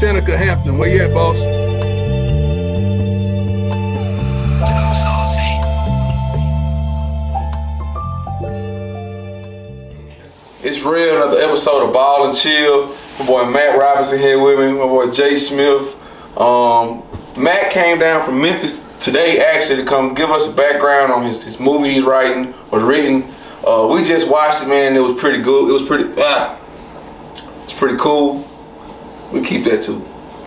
Seneca, Hampton. Where you at, boss? It's real, another episode of Ball and Chill. My boy Matt Robinson here with me, my boy Jay Smith. Matt came down from Memphis today actually to come give us a background on his movie he's writing or written. We just watched it, man. It was pretty good. It's pretty cool. We keep that too.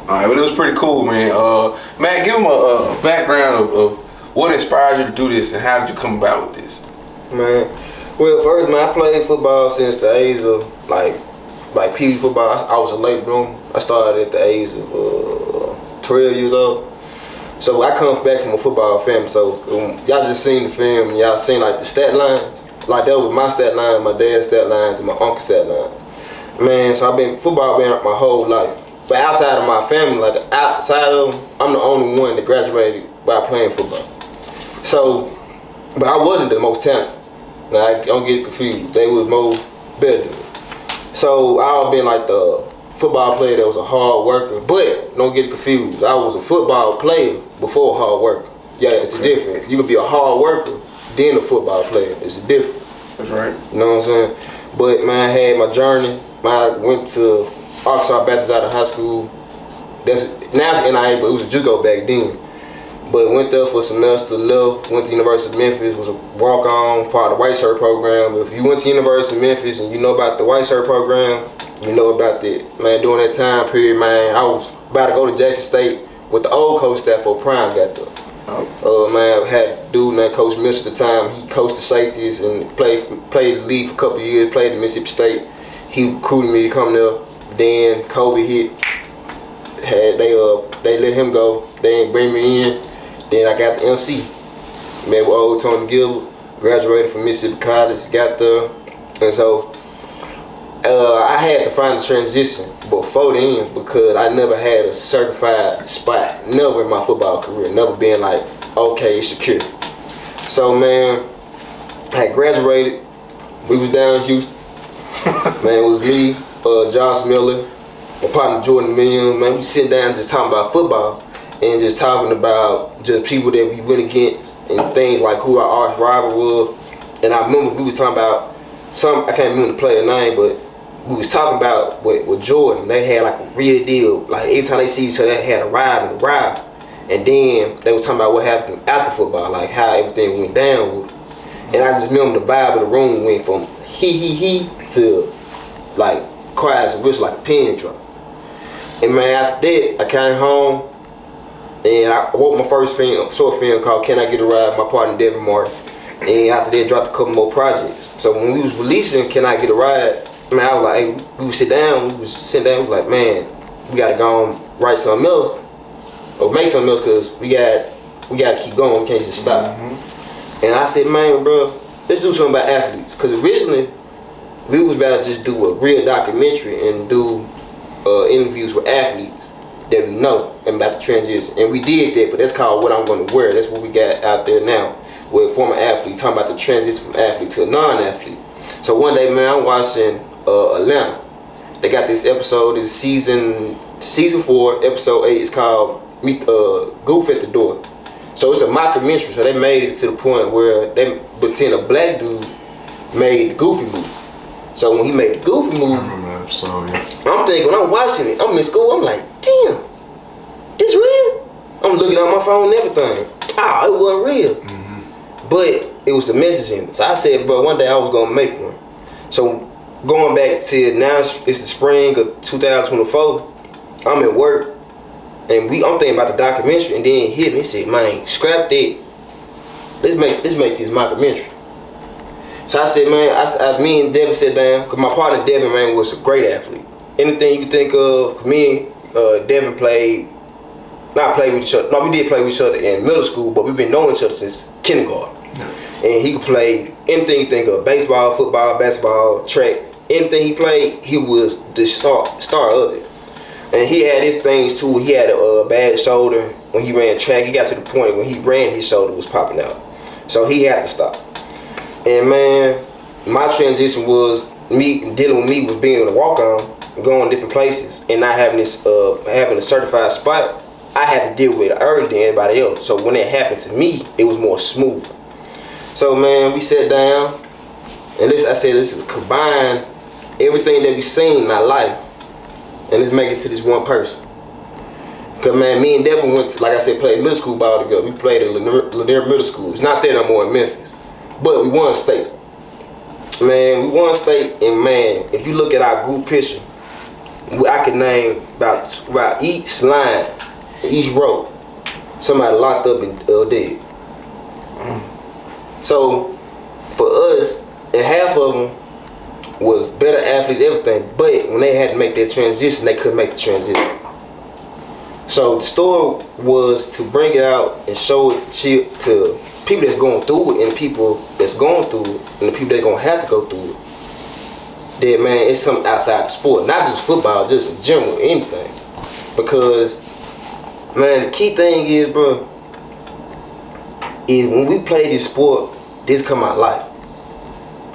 Alright, but it was pretty cool, man. Matt, give him a background of what inspired you to do this and how did you come about with this? Man, well, first, man, I played football since the age of like pee-wee football. I was a late bloomer. I started at the age of 12 years old. So I come back from a football family. So y'all just seen the film and y'all seen like the stat lines. Like that was my stat line, my dad's stat lines, and my uncle's stat lines. Man, so football been my whole life. But outside of my family, like outside of them, I'm the only one that graduated by playing football. So, but I wasn't the most talented. Now, I don't get confused. They was more better than me. So I've been like the football player that was a hard worker. But don't get confused. I was a football player before a hard worker. Yeah, it's the difference. You could be a hard worker, then a football player. It's the difference. That's right. You know what I'm saying? But man, I had my journey. I went to Arkansas Baptist out of high school. Now it's NIA, but it was a JUCO back then. But went there for a semester, left, went to University of Memphis, was a walk-on, part of the white shirt program. If you went to University of Memphis and you know about the white shirt program, you know about that. Man, during that time period, man, I was about to go to Jackson State with the old coach staff for Prime got there. Man, I had a dude named Coach Mitchell at the time. He coached the safeties and played the league for a couple of years, played at Mississippi State. He recruited me to come there. Then COVID hit. They let him go. They didn't bring me in. Then I got the MC. Met with old Tony Gilbert. Graduated from Mississippi College. Got there. And so I had to find a transition before then because I never had a certified spot. Never in my football career. Never been like, okay, it's secure. So man, I had graduated. We was down in Houston. Man, it was me, Josh Miller, my partner Jordan Mills. Man, we sitting down just talking about football and just talking about just people that we went against and things like who our arch rival was. And I remember we was talking about I can't remember the player name, but we was talking about with Jordan. They had like a real deal. Like every time they see each other, they had a rival. And then they was talking about what happened after football, like how everything went down with it. And I just remember the vibe of the room went from he to like quiet as a whistle, like a pin drop. And man, after that, I came home and I wrote my first short film called Can I Get a Ride? My partner Devin Martin. And after that, dropped a couple more projects. So when we was releasing Can I Get a Ride? Man, I was like, hey, we was sitting down, we was like, man, we gotta go and write something else or make something else because we gotta keep going. We can't just stop. Mm-hmm. And I said, man, bro, let's do something about athletes. Because originally, we was about to just do a real documentary and do interviews with athletes that we know and about the transition. And we did that, but that's called What I'm Going to Wear. That's what we got out there now with former athletes, talking about the transition from athlete to a non-athlete. So one day, man, I'm watching Atlanta. They got this episode, it's season 4, episode 8. It's called Goof at the Door. So it's a mockumentary, so they made it to the point where they pretend a black dude made the Goofy movie. So when he made the Goofy movie, I'm thinking, when I'm watching it, I'm in school, I'm like, damn, this real? I'm looking at my phone and everything. It wasn't real. Mm-hmm. But it was the message in it. So I said, bro, one day I was gonna make one. So going back to now, it's the spring of 2024, I'm at work. And I'm thinking about the documentary, and then it hit me. He said, man, scrap that. Let's make this mockumentary. So I said, man, me and Devin sat down, because my partner Devin, man, was a great athlete. Anything you can think of, me and Devin played with each other. No, we did play with each other in middle school, but we've been knowing each other since kindergarten. Yeah. And he could play anything you think of, baseball, football, basketball, track. Anything he played, he was the star of it. And he had his things too. He had a bad shoulder when he ran track. He got to the point when he ran, his shoulder was popping out. So he had to stop. And man, my transition was dealing with me was being a walk-on. going different places and not having this having a certified spot, I had to deal with it earlier than everybody else. So when it happened to me, it was more smooth. So man, we sat down and I said, let's combine everything that we seen in our life and let's make it to this one person. Cause man, me and Devin went to, like I said, played middle school ball together. We played at Lanier Middle School. It's not there no more in Memphis, but we won state. Man, we won state, and man, if you look at our group picture, I could name about each line, each row, somebody locked up and dead. So for us, and half of them was better athletes, everything, but when they had to make that transition, they couldn't make the transition. So the story was to bring it out and show it to people that's going through it and people that's going through it and the people that's going to have to go through it. That, man, it's something outside the sport. Not just football, just in general, anything. Because, man, the key thing is, bro, is when we play this sport, this come out life.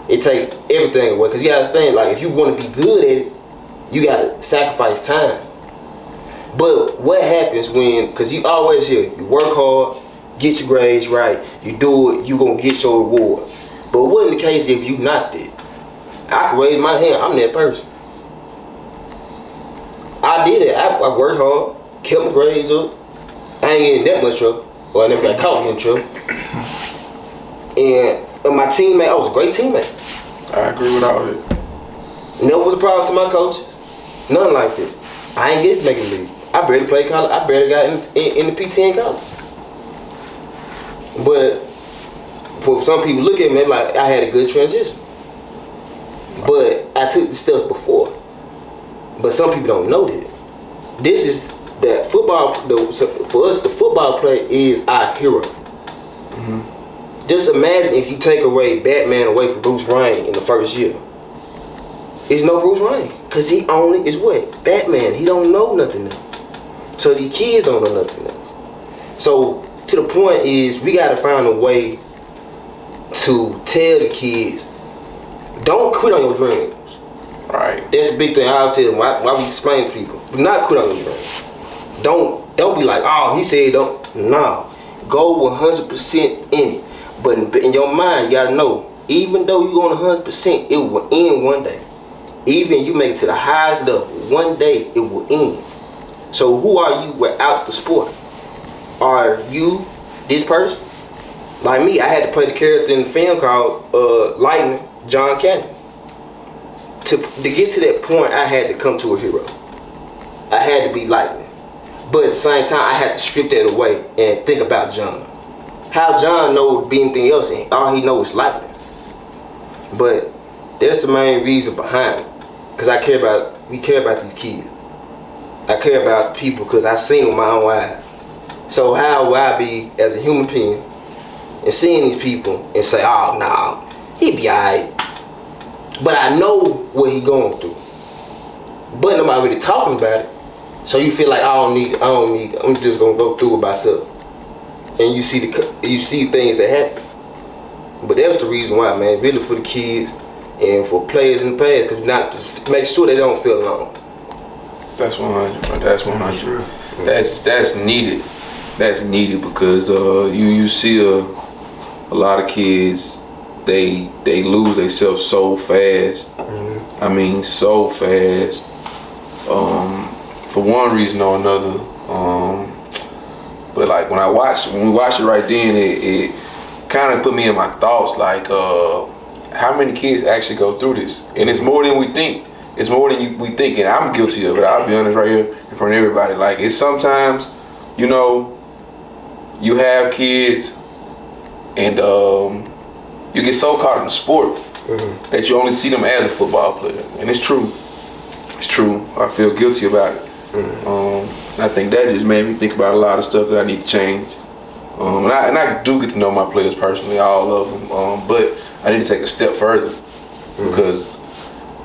It take everything away. Because you got to understand, like, if you want to be good at it, you got to sacrifice time. But what happens when, because you always hear, you work hard, get your grades right, you do it, you gonna get your reward. But what in the case if you not that? I can raise my hand, I'm that person. I did it, I worked hard, kept my grades up, I ain't getting that much trouble, or I never got caught in trouble. And my teammate, I was a great teammate. I agree with all that. Never was a problem to my coaches, nothing like that. I ain't get to make a league. I barely played college. I barely got in the PT in college. But for some people look at me like I had a good transition. But I took the steps before. But some people don't know that. This is that football. For us, the football player is our hero. Mm-hmm. Just imagine if you take away Batman away from Bruce Wayne in the first year. It's no Bruce Wayne. Because he only is what? Batman. He don't know nothing else. So these kids don't know nothing else. So to the point is we got to find a way to tell the kids, don't quit on your dreams. Right. That's the big thing I tell them. Why we explain to people. Do not quit on your dreams. Don't be like, oh, he said don't. No. Go 100% in it. But in your mind, you got to know, even though you're going 100%, it will end one day. Even you make it to the highest level, one day it will end. So who are you without the sport? Are you this person? Like me, I had to play the character in the film called Lightning, John Cannon. To get to that point, I had to come to a hero. I had to be Lightning. But at the same time, I had to strip that away and think about John. How John knows be anything else, and all he knows is Lightning. But that's the main reason behind it. Because we care about these kids. I care about people because I seen with my own eyes. So how will I be as a human being and seeing these people and say, oh, no, he be alright. But I know what he going through. But nobody really talking about it. So you feel like I don't need it, I'm just gonna go through it myself. And you see things that happen. But that's the reason why, man, really for the kids and for players in the past, because not to make sure they don't feel alone. That's 100, bro. That's 100. That's needed. That's needed because you see a lot of kids, they lose themselves so fast. Mm-hmm. I mean, so fast. For one reason or another. But like when we watched it right then, it kind of put me in my thoughts like, how many kids actually go through this? And it's more than we think. It's more than we think, and I'm guilty of it. I'll be honest right here in front of everybody. Like, it's sometimes, you know, you have kids and you get so caught in the sport mm-hmm. that you only see them as a football player. And it's true. It's true. I feel guilty about it. Mm-hmm. I think that just made me think about a lot of stuff that I need to change. And I do get to know my players personally, all of them. But I need to take a step further mm-hmm. because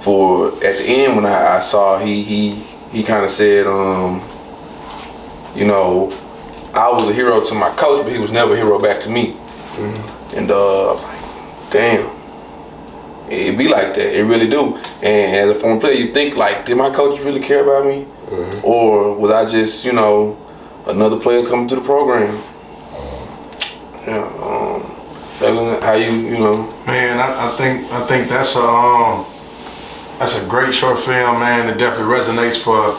at the end when I saw he kind of said, you know, I was a hero to my coach, but he was never a hero back to me. Mm-hmm. And I was like, damn. It be like that. It really do. And as a former player, you think like, did my coaches really care about me, or was I just another player coming through the program? Yeah. How you Man, I think that's a great short film, man. It definitely resonates for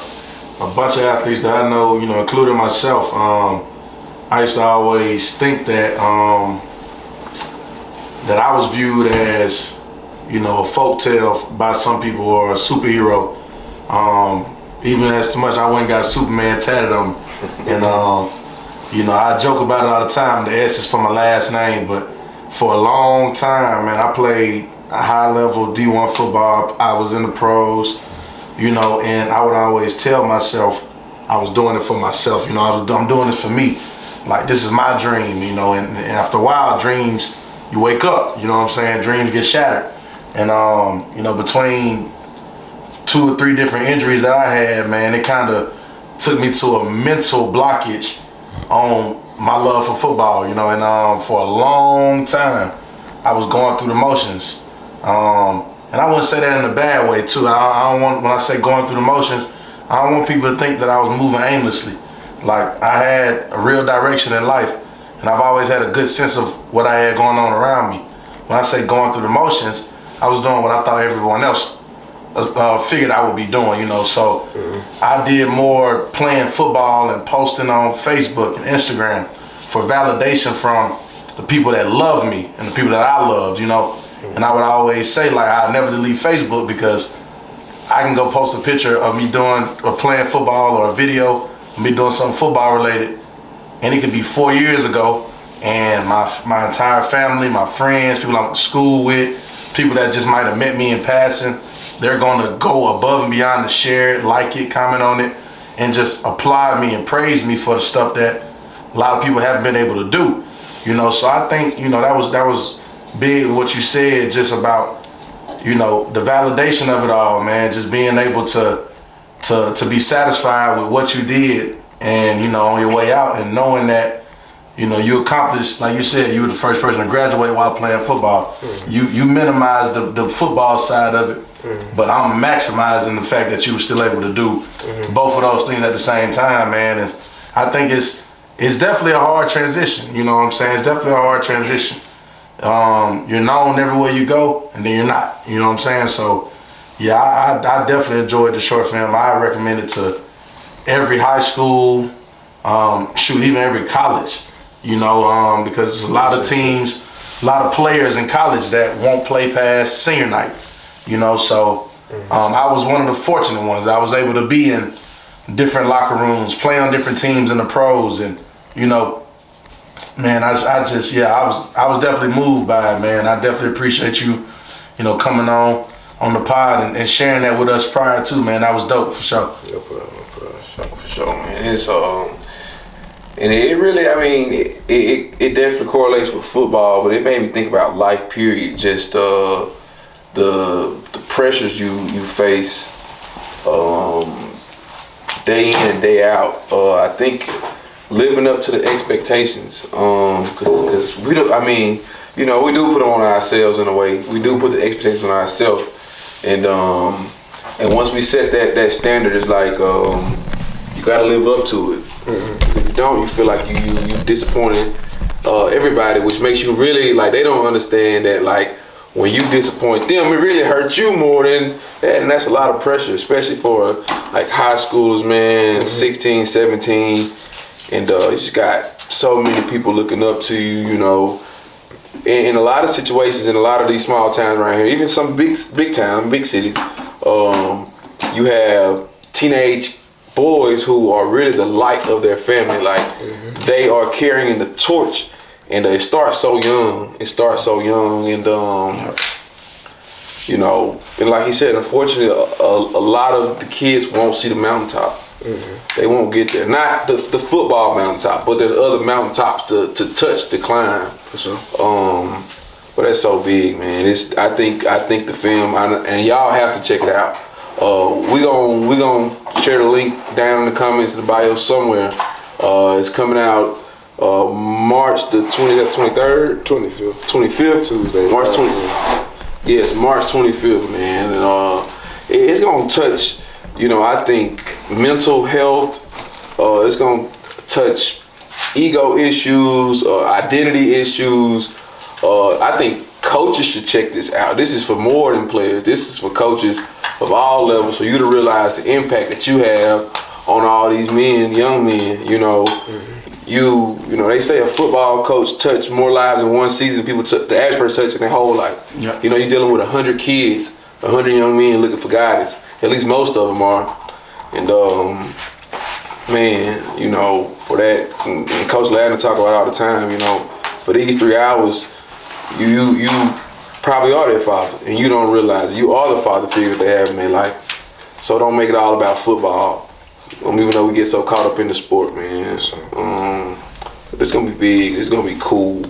a bunch of athletes that I know, including myself. I used to always think that that I was viewed as, a folktale by some people or a superhero. Even as much I went and got Superman tatted on me. And I joke about it all the time. The S is for my last name, but for a long time, man, I played a high level D1 football. I was in the pros, and I would always tell myself I was doing it for myself. I'm doing this for me. Like, this is my dream, and after a while, dreams, you wake up, dreams get shattered. And, between 2 or 3 different injuries that I had, man, it kind of took me to a mental blockage on my love for football, and for a long time, I was going through the motions. And I wouldn't say that in a bad way, too. I don't want, when I say going through the motions, I don't want people to think that I was moving aimlessly. Like, I had a real direction in life, and I've always had a good sense of what I had going on around me. When I say going through the motions, I was doing what I thought everyone else figured I would be doing, So I did more playing football and posting on Facebook and Instagram for validation from the people that love me and the people that I loved, And I would always say, like, I'd never delete Facebook because I can go post a picture of me doing or playing football or a video of me doing something football related, and it could be 4 years ago, and my entire family, my friends, people I went to school with, people that just might have met me in passing, they're going to go above and beyond to share it, like it, comment on it, and just applaud me and praise me for the stuff that a lot of people haven't been able to do. So I think, that was big what you said, just about, the validation of it all, man, just being able to be satisfied with what you did and, on your way out, and knowing that, you accomplished, like you said, you were the first person to graduate while playing football. You minimized the football side of it, but I'm maximizing the fact that you were still able to do both of those things at the same time, man. And I think it's definitely a hard transition, you know what I'm saying? It's definitely a hard transition. You're known everywhere you go, and then you're not, you know what I'm saying? So, yeah, I definitely enjoyed the short film. I recommend it to every high school, even every college, because there's a lot of teams, a lot of players in college that won't play past senior night, so I was one of the fortunate ones. I was able to be in different locker rooms, play on different teams in the pros, and, man, I was definitely moved by it, man. I definitely appreciate you, coming on the pod and sharing that with us prior to, man. That was dope, for sure. No problem. For sure, man. It's and it really, it definitely correlates with football, but it made me think about life, period. Just the pressures you face day in and day out. I think living up to the expectations, because we do. We do put them on ourselves in a way. We do put the expectations on ourselves, and once we set that standard, it's like you gotta live up to it. Because if you don't, you feel like you disappointed everybody, which makes you really, like, they don't understand that, like, when you disappoint them, it really hurts you more than that, and that's a lot of pressure, especially for like high schoolers, man, 16, 17, and you just got so many people looking up to you, in a lot of situations, in a lot of these small towns around here, even some big towns, big cities, you have teenage boys who are really the light of their family. Like, they are carrying the torch, and it starts so young. And and like he said, unfortunately, a lot of the kids won't see the mountaintop. They won't get there. Not the football mountaintop, but there's other mountaintops to touch, to climb. For sure. But that's so big, man. I think the film, and y'all have to check it out. We gonna share the link down in the comments in the bio somewhere. It's coming out March the 23rd, 25th, Tuesday, March 20th. Yes, March 25th, man, and it's gonna touch. I think mental health. It's gonna touch ego issues, identity issues. I think coaches should check this out. This is for more than players. This is for coaches of all levels, for you to realize the impact that you have on all these men, young men. They say a football coach touched more lives in one season than the average person touching their whole life. Yeah. You're dealing with 100 kids, 100 young men looking for guidance. At least most of them are. And man, for that, and Coach Ladner talk about it all the time, for these 3 hours, you probably are their father, and you don't realize it. You are the father figure they have in their life. So don't make it all about football. Even though we get so caught up in the sport, man. So, it's gonna be big. It's gonna be cool.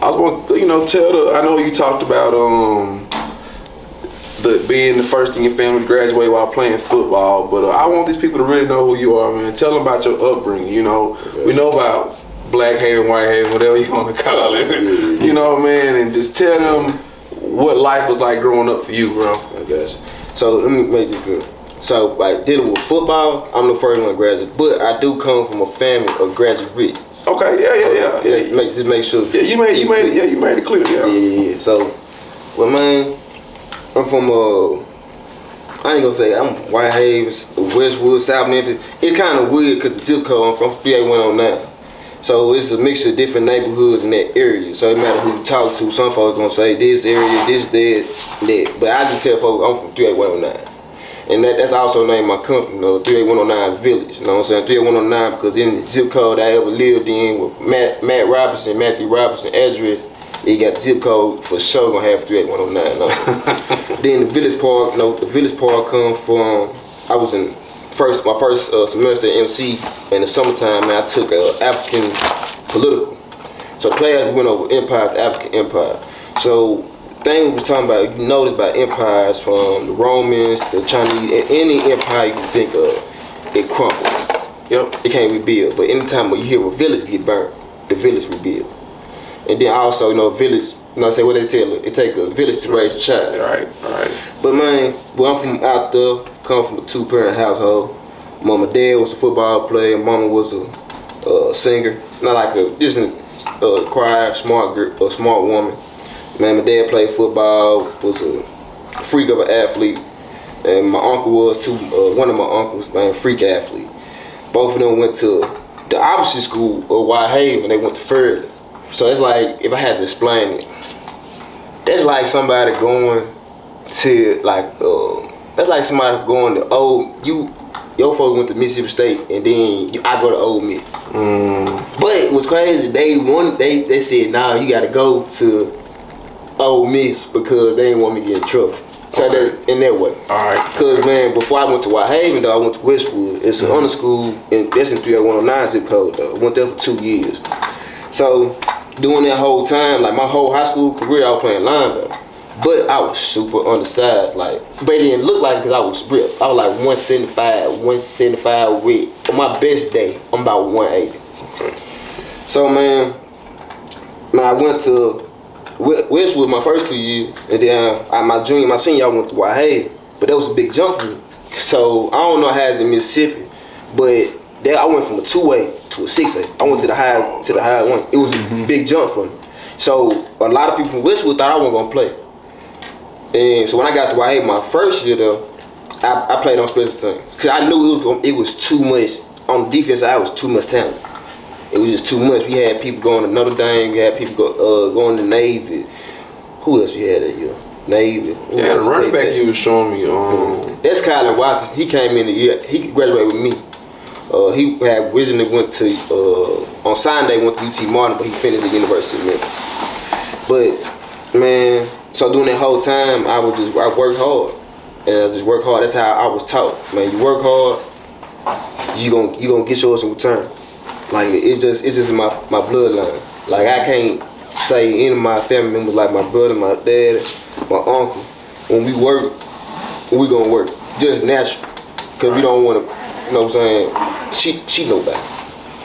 I was going to, I know you talked about being the first in your family to graduate while playing football, but I want these people to really know who you are, man. Tell them about your upbringing. We know about Black Haven, White Haven, whatever you want to call it. Man, and just tell them what life was like growing up for you, bro. I guess. So let me make this good. So like dealing with football, I'm the first one to graduate, but I do come from a family of graduates. Okay, yeah. Just make sure. Yeah, you made it clear. Yeah. So, well, man, I'm from I ain't gonna say I'm White Haven, Westwood, South Memphis. It's kind of weird because the zip code I'm from 38109. So it's a mixture of different neighborhoods in that area. So it matter who you talk to. Some folks gonna say this area, this, that. But I just tell folks I'm from 38109. And that's also named my company, 38109 Village. You know what I'm saying? 38109 because in the zip code I ever lived in with Matthew Robinson address, you got the zip code for sure gonna have 38109. Then the Village Park, the Village Park come from, I was in my first semester at MC in the summertime, man. I took African political. So class went over empire to African empire. So thing we was talking about, you notice about empires from the Romans to the Chinese, and any empire you can think of, it crumbles. Yep. It can't rebuild. But anytime when you hear a village get burnt, the village rebuild. And then also, village, say what they tell it take a village to raise a child. Right. But man, I'm from out there, come from a 2-parent household. My dad was a football player, mama was a singer. Not like just a quiet, smart girl, a smart woman. Man, my dad played football, was a freak of an athlete, and my uncle was too. One of my uncles, man, freak athlete. Both of them went to the opposite school of White Haven. They went to Fairley. So it's like, if I had to explain it, that's like somebody going to that's like somebody going to your folks went to Mississippi State, and then I go to Ole Miss. But what's crazy, they said, nah, you got to go to Ole Miss because they didn't want me to get in trouble. So that in that way. Alright. Because man, before I went to White Haven though, I went to Westwood. It's an under school, and that's in 38109 zip code though. I went there for 2 years. So during that whole time, like my whole high school career, I was playing linebacker. But I was super undersized, but it didn't look like it because I was ripped. I was like 175 with. On my best day, I'm about 180. So man, I went to Westwood my first 2 years, and then my senior, I went to White Haven. But that was a big jump for me. So I don't know how it's in Mississippi, but I went from a 2A to a 6A. I went to the high one. It was a big jump for me. So a lot of people from Westwood thought I wasn't gonna play. And so when I got to White Haven my first year though, I played on special teams. Cause I knew it was too much. On the defense side, it was too much talent. It was just too much. We had people going to Notre Dame. We had people going to Navy. Who else we had that year? Navy. Yeah, the running back you was showing me. That's Kylan Watkins. He came in the year. He graduated with me. He had originally went to on Sunday went to UT Martin, but he finished at the University of Memphis. But man, so during that whole time, I worked hard, and I just worked hard. That's how I was taught. Man, you work hard, you gonna get yours in return. Like it's just in my bloodline. Like I can't say any of my family members, like my brother, my dad, my uncle, when we work, we gonna work just natural, cause we don't want to, you know what I'm saying, cheat nobody.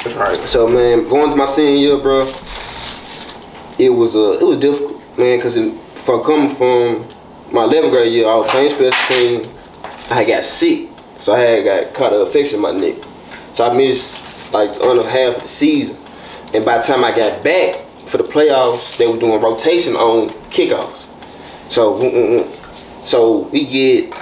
That's right. So man, going to my senior year, bro, it was difficult, man, because from coming from my 11th grade year, I was playing special team. I got sick, so I had got caught an infection in my neck. So I missed like under half of the season. And by the time I got back for the playoffs, they were doing rotation on kickoffs. So we get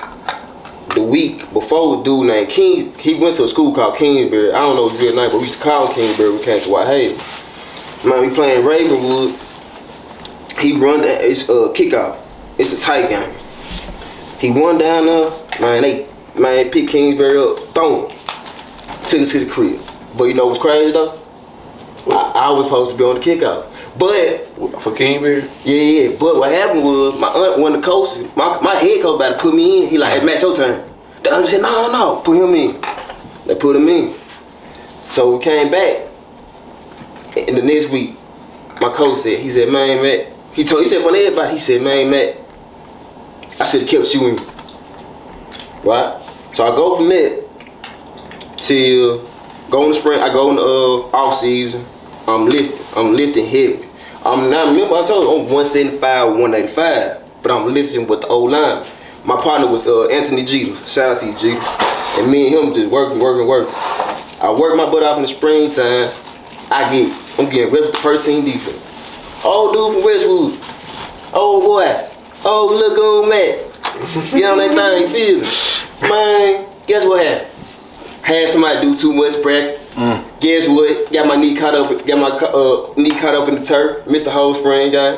the week before, a dude named King, he went to a school called Kingsbury. I don't know his real name, but we used to call him Kingsbury when we came to White Haynes. Man, we playing Ravenwood. He run it's a kickoff. It's a tight game. He won down there. Man, they picked Kingsbury up, throw him, took it to the crib. But you know what's crazy though? I was supposed to be on the kickoff. But for Kingsbury? Yeah. But what happened was my aunt, one of the coaches, my head coach about to put me in. He like, hey, Matt, your turn. The aunt said, no, put him in. They put him in. So we came back. And the next week, my coach said, he said, man, Matt. He said from everybody, he said, man, Matt, I should have kept you in. Right? So I go from there till go in the spring. I go in the off season. I'm lifting heavy. Now remember I told you I'm 175, 185, but I'm lifting with the old line. My partner was Anthony Jeter. Shout out to you, Jeter. And me and him just working. I work my butt off in the springtime. I'm getting ready for the first team defense. Old dude from Westwood. Old boy. Old little goon Matt. Get on that thing, you feel me? Man, guess what happened? Had somebody do too much practice. Guess what? Got my knee caught up in the turf. Missed the whole spring game.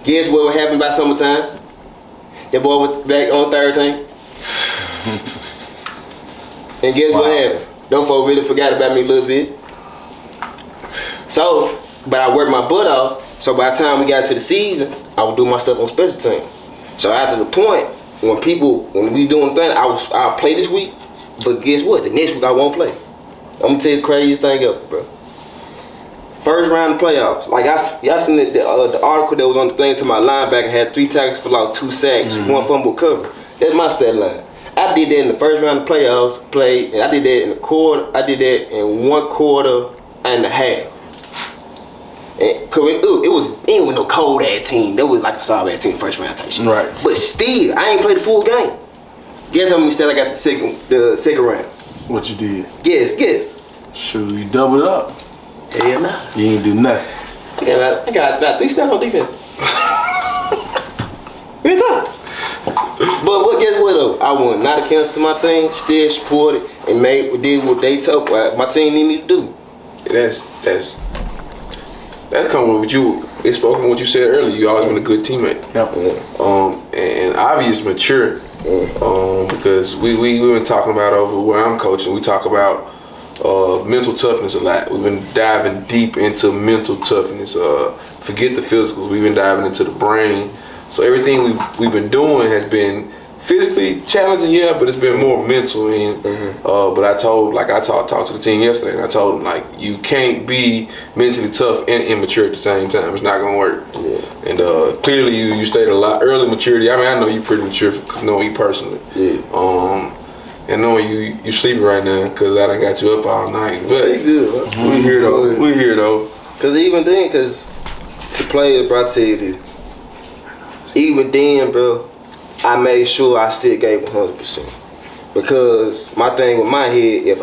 Guess what happened by summertime? That boy was back on third team. And guess what happened? Them folks really forgot about me a little bit. So, but I worked my butt off. So by the time we got to the season, I would do my stuff on special team. So after the point, when we doing things, I'll play this week. But guess what? The next week I won't play. I'm gonna tell you the craziest thing ever, bro. First round of playoffs. Like y'all seen the article that was on the thing to my linebacker had 3 tackles for loss, 2 sacks, 1 fumble cover. That's my stat line. I did that in the first round of playoffs. And I did that in the quarter. I did that in 1 quarter and a half. And it was no cold ass team. That was like a sorry ass team first round type shit. Right. But still, I ain't played the full game. Guess how many stats I got the second round? What you did? Guess. Sure, you doubled it up. Hell nah. You ain't do nothing. I got about 3 snaps on defense. Every time. But guess what though? I won not a cancel to my team, still supported and did what they told my team needed me to do. That's coming with you. It's spoken what you said earlier. You always been a good teammate. Yep. And obvious mature. Because we've been talking about over where I'm coaching. We talk about mental toughness a lot. We've been diving deep into mental toughness. Forget the physicals. We've been diving into the brain. So everything we've been doing has been physically challenging, yeah, but it's been more mental. And but I talked to the team yesterday, and I told them like you can't be mentally tough and immature at the same time. It's not gonna work. Yeah. And clearly you stated a lot early maturity. I mean, I know you pretty mature because knowing you personally. Yeah. And knowing you sleeping right now because I done got you up all night. But you good, bro. We here though. Cause even then, cause the players, bro, I tell you this. Even then, bro, I made sure I still gave 100%. Because my thing with my head,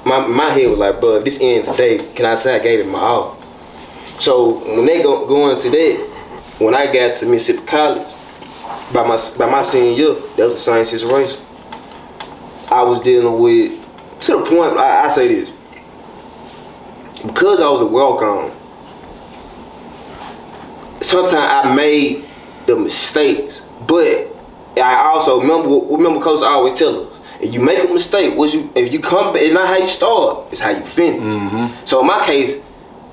my head was like, bro, if this ends today, can I say I gave it my all? So when they go into that, when I got to Mississippi College, by my senior year, that was the same situation. I was dealing with, to the point, I say this, because I was a walk-on, sometimes I made the mistakes, but I also remember Coach always tell us, if you make a mistake, if you come back, it's not how you start, it's how you finish. So in my case,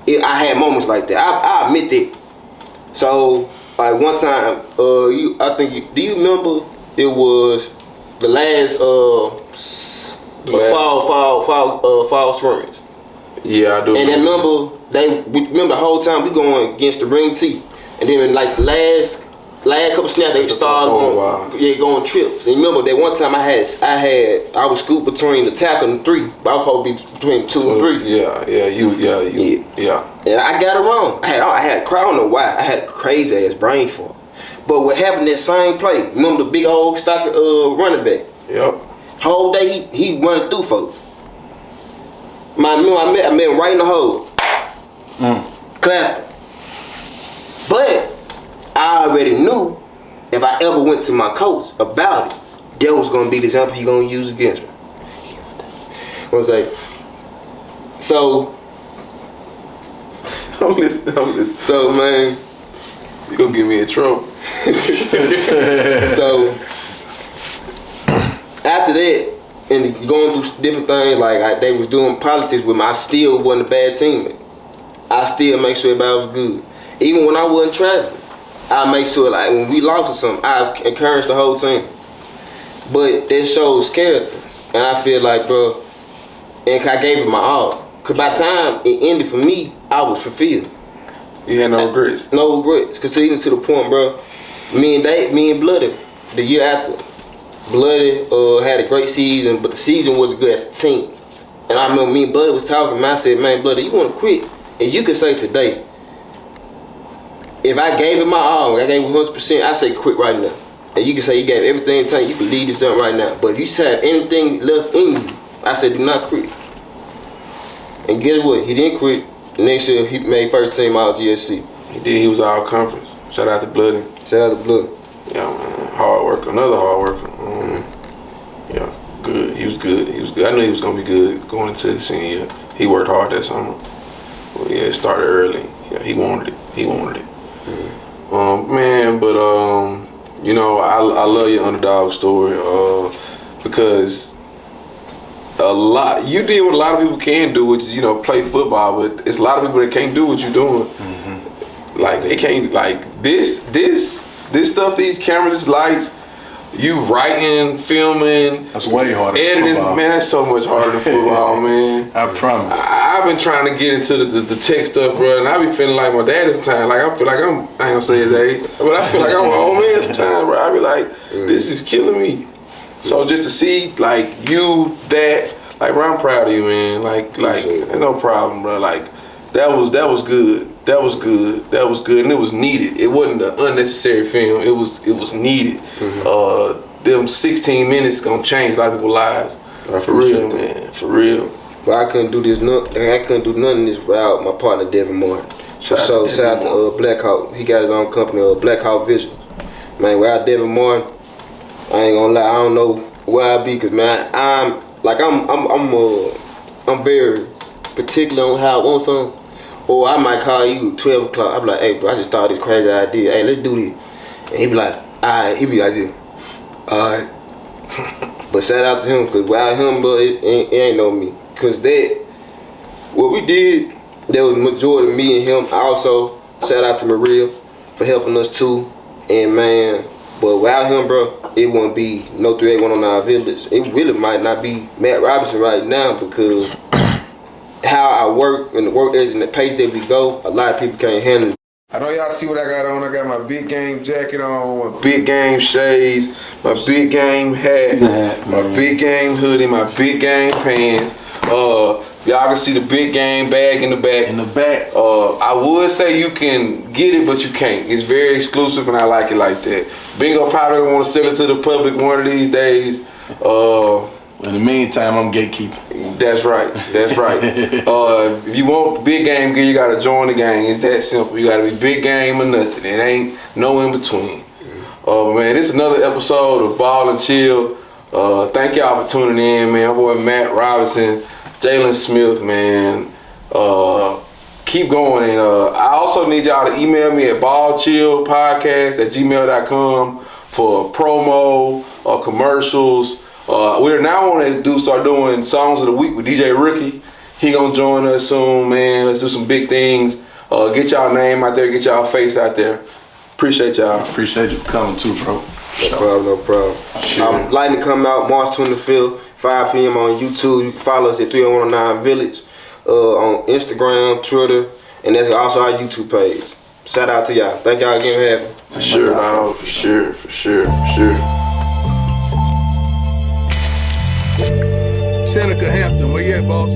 I had moments like that. I admit that. So like one time, do you remember it was the last fall scrimmage? Yeah, I do. And remember the whole time we going against the ring team. And then in like last last couple snaps they started going trips. And remember that one time I was scooped between the tackle and the 3, but I was supposed to be between 2 and 3. Yeah. And I got it wrong. I had a crowd. I don't know why. I had a crazy ass brain fart. But what happened that same play? Remember the big old stock running back? Yep. Whole day he running through folks. I met him right in the hole. Clapping. But I already knew if I ever went to my coach about it, that was gonna be the example he gonna use against me. I was like, so I'm listening. So man, you gonna get me in trouble. So after that, and going through different things, like they was doing politics with me, I still wasn't a bad teammate. I still make sure everybody was good. Even when I wasn't traveling, I make sure, like, when we lost or something, I encouraged the whole team. But that shows character. And I feel like, bro, and I gave it my all. Because by the time it ended for me, I was fulfilled. You had no regrets? No regrets. Because even to the point, bro, me and Bloody, the year after, Bloody had a great season, but the season wasn't good as a team. And I remember me and Bloody was talking, man, I said, man, Bloody, you want to quit? And you could say today, if I gave it my all, I gave it 100%, I say quit right now. And you can say you gave everything in time, you can leave this jump right now. But if you have anything left in you, I said do not quit. And guess what? He didn't quit. The next year he made first team all GSC. He did. He was all conference. Shout out to Bloody. Shout out to Bloody. Yeah, man. Hard worker. Another hard worker. Yeah, good. He was good. I knew he was gonna be good going into the senior year. He worked hard that summer. Well, yeah, it started early. Yeah, he wanted it. Man, but you know, I love your underdog story because you did what a lot of people can do, which is, you know, play football, but it's a lot of people that can't do what you're doing. Like they can't, like this stuff, these cameras, these lights, you writing, filming, that's way harder editing, than football. Man, that's so much harder than football, man. I promise. I've been trying to get into the tech stuff, bro, and I be feeling like my dad sometimes. Like I feel like I ain't gonna say his age, but I feel like I'm an old man sometimes, bro. I be like, this is killing me. So just to see like you like, bro, I'm proud of you, man. Like no problem, bro. Like that was good. That was good, and it was needed. It wasn't an unnecessary film. It was needed. Them 16 minutes gonna change a lot of people's lives. For real, man. For real. But I couldn't do nothing of this without my partner Devin Martin. Shout out to Black Hawk. He got his own company, Black Hawk Visuals. Man, without Devin Martin, I ain't gonna lie. I don't know where I'd be, cause man, I'm very particular on how I want something. Or I might call you 12 o'clock. I be like, hey, bro, I just thought of this crazy idea. Hey, let's do this. And he be like, alright. He be like this. Alright. But shout out to him, because without him, bro, it ain't no me. Because what we did, there was majority of me and him. I also shout out to Maria for helping us too. And man, but without him, bro, it wouldn't be no 38109 Village. It really might not be Matt Robinson right now, because how I work and the work ethic and the pace that we go, a lot of people can't handle it. I know y'all see what I got on. I got my big game jacket on, my big game shades, my big game hat, my big game hoodie, my big game pants. Y'all can see the big game bag in the back. I would say you can get it, but you can't. It's very exclusive, and I like it like that. Bingo probably want to sell it to the public one of these days. In the meantime, I'm gatekeeper. That's right. If you want big game gear, you gotta join the gang. It's that simple. You gotta be big game or nothing. It ain't no in between. Man, this is another episode of Ball and Chill. Thank y'all for tuning in, man. My boy Matt Robinson, Jaylen Smith, man. Keep going, and I also need y'all to email me at ballchillpodcast@gmail.com for promo or commercials. We're now want to start doing songs of the week with DJ Rookie. He gonna join us soon, man. Let's do some big things. Get y'all name out there, get y'all face out there. Appreciate y'all. Appreciate you for coming too, bro. No problem. Sure. Lightning come out March 25th, 5 p.m. on YouTube. You can follow us at 38109 Village on Instagram, Twitter, and that's also our YouTube page. Shout out to y'all. Thank y'all again for having me. For sure, dog. For sure, for sure, for sure. Seneca, Hampton, where you at, boss?